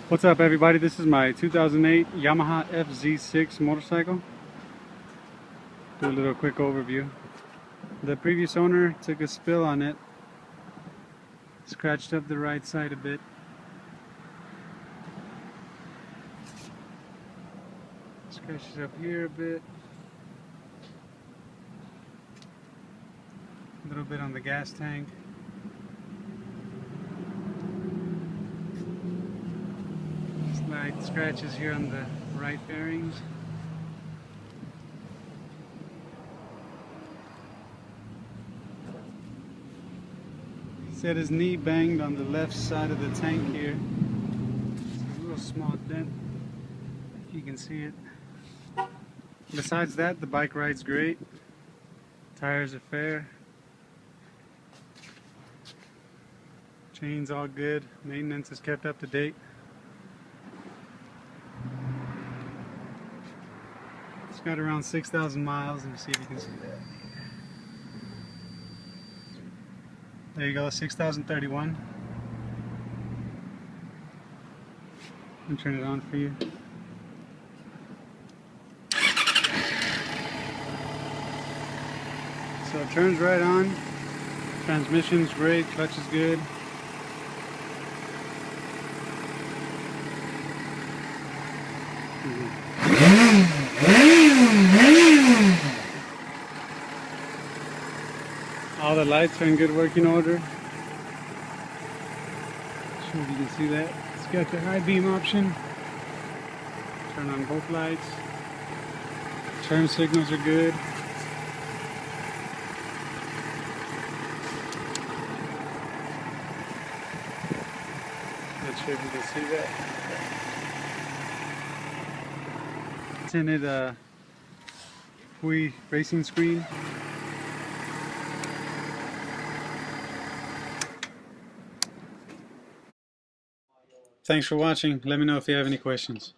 What's up, everybody? This is my 2008 Yamaha FZ6 motorcycle. Do a little quick overview. The previous owner took a spill on it, scratched up the right side a bit. Scratches up here a bit. A little bit on the gas tank. Slight scratches here on the right bearings. He said his knee banged on the left side of the tank here. It's a little small dent, if you can see it. Besides that, the bike rides great. Tires are fair. Chain's all good. Maintenance is kept up to date. It's got around 6,000 miles. Let me see if you can see that. There you go, 6,031. I'll turn it on for you. So it turns right on. Transmission's great, clutch is good. All the lights are in good working order. Not sure if you can see that. It's got the high beam option. Turn on both lights. Turn signals are good. Not sure if you can see that. Tinted Hui racing screen. Thanks for watching. Let me know if you have any questions.